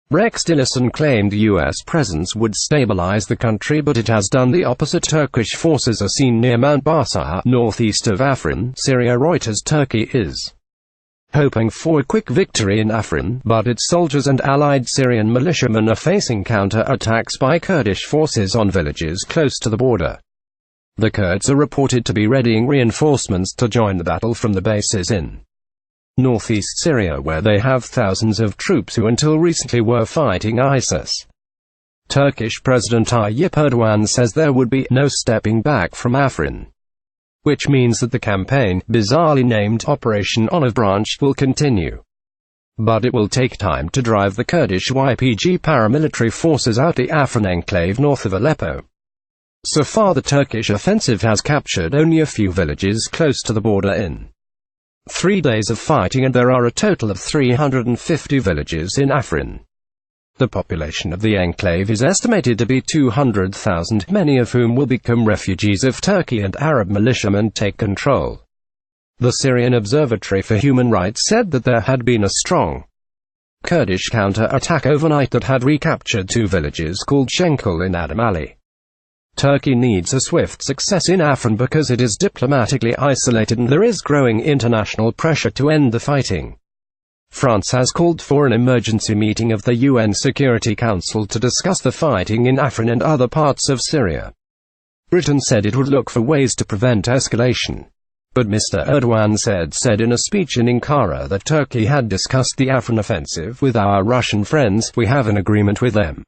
Rex Tillerson claimed the U.S. presence would stabilize the country, but it has done the opposite. Turkish forces are seen near Mount Barsaha, northeast of Afrin, Syria. Reuters. Turkey is hoping for a quick victory in Afrin, but its soldiers and allied Syrian militiamen are facing counter-attacks by Kurdish forces on villages close to the border. The Kurds are reported to be readying reinforcements to join the battle from the bases in northeast Syria, where they have thousands of troops who until recently were fighting ISIS. Turkish President Tayyip Erdogan says there would be no stepping back from Afrin, which means that the campaign, bizarrely named Operation Olive Branch, will continue. But it will take time to drive the Kurdish YPG paramilitary forces out the Afrin enclave north of Aleppo. So far the Turkish offensive has captured only a few villages close to the border in 3 days of fighting, and there are a total of 350 villages in Afrin. The population of the enclave is estimated to be 200,000, many of whom will become refugees if Turkey and Arab militiamen take control. The Syrian Observatory for Human Rights said that there had been a strong Kurdish counter-attack overnight that had recaptured 2 villages called Shenkul in Adamali. Turkey needs a swift success in Afrin because it is diplomatically isolated and there is growing international pressure to end the fighting. France has called for an emergency meeting of the UN Security Council to discuss the fighting in Afrin and other parts of Syria. Britain said it would look for ways to prevent escalation. But Mr. Erdogan said in a speech in Ankara that Turkey had discussed the Afrin offensive with our Russian friends. We have an agreement with them.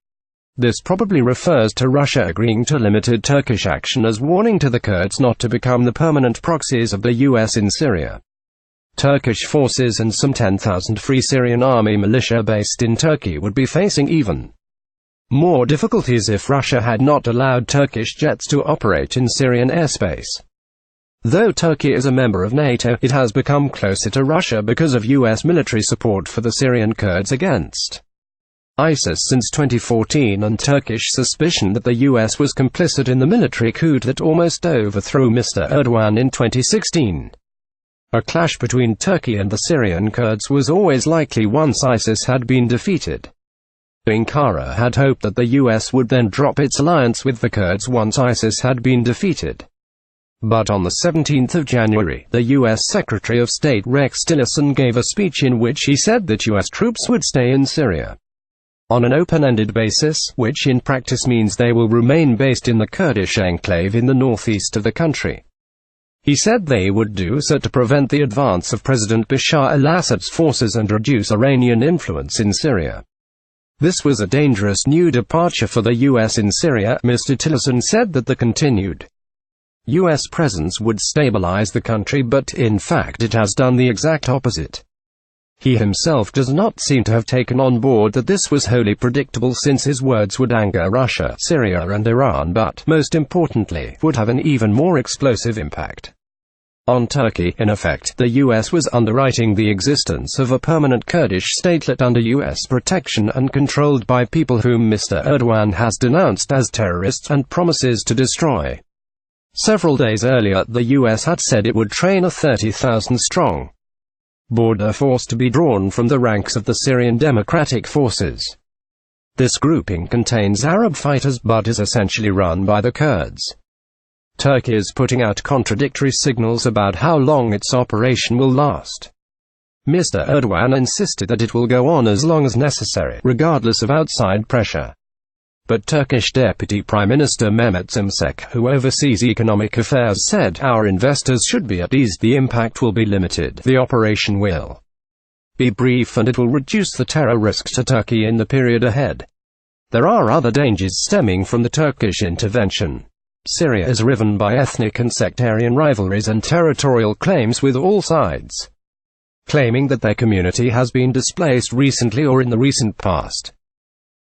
This probably refers to Russia agreeing to limited Turkish action as warning to the Kurds not to become the permanent proxies of the US in Syria. Turkish forces and some 10,000 Free Syrian Army militia based in Turkey would be facing even more difficulties if Russia had not allowed Turkish jets to operate in Syrian airspace. Though Turkey is a member of NATO, it has become closer to Russia because of US military support for the Syrian Kurds against ISIS since 2014 and Turkish suspicion that the US was complicit in the military coup that almost overthrew Mr. Erdogan in 2016. A clash between Turkey and the Syrian Kurds was always likely once ISIS had been defeated. Ankara had hoped that the US would then drop its alliance with the Kurds once ISIS had been defeated. But on the 17th of January, the US Secretary of State Rex Tillerson gave a speech in which he said that US troops would stay in Syria on an open-ended basis, which in practice means they will remain based in the Kurdish enclave in the northeast of the country. He said they would do so to prevent the advance of President Bashar al-Assad's forces and reduce Iranian influence in Syria. This was a dangerous new departure for the US in Syria. Mr. Tillerson said that the continued US presence would stabilize the country, but in fact it has done the exact opposite. He himself does not seem to have taken on board that this was wholly predictable, since his words would anger Russia, Syria and Iran, but, most importantly, would have an even more explosive impact on Turkey. In effect, the US was underwriting the existence of a permanent Kurdish statelet under US protection and controlled by people whom Mr. Erdogan has denounced as terrorists and promises to destroy. Several days earlier, the US had said it would train a 30,000-strong border force to be drawn from the ranks of the Syrian Democratic Forces. This grouping contains Arab fighters but is essentially run by the Kurds. Turkey is putting out contradictory signals about how long its operation will last. Mr. Erdogan insisted that it will go on as long as necessary, regardless of outside pressure. But Turkish Deputy Prime Minister Mehmet Şimşek, who oversees economic affairs, said, "Our investors should be at ease. The impact will be limited. The operation will be brief and it will reduce the terror risk to Turkey in the period ahead." There are other dangers stemming from the Turkish intervention. Syria is riven by ethnic and sectarian rivalries and territorial claims, with all sides claiming that their community has been displaced recently or in the recent past.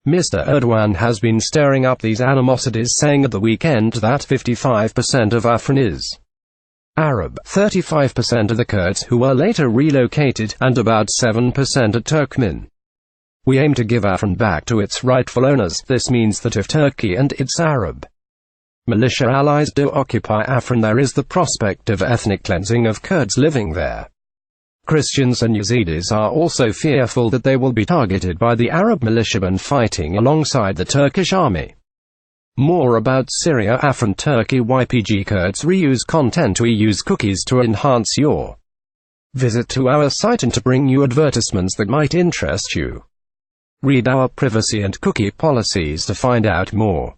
Mr. Erdogan has been stirring up these animosities, saying at the weekend that 55% of Afrin is Arab, 35% are the Kurds, who were later relocated, and about 7% are Turkmen. "We aim to give Afrin back to its rightful owners. This means that if Turkey and its Arab militia allies do occupy Afrin, there is the prospect of ethnic cleansing of Kurds living there. Christians and Yazidis are also fearful that they will be targeted by the Arab militiamen fighting alongside the Turkish army. More about Syria. Afrin Turkey. YPG Kurds reuse content. We use cookies to enhance your visit to our site and to bring you advertisements that might interest you. Read our privacy and cookie policies to find out more.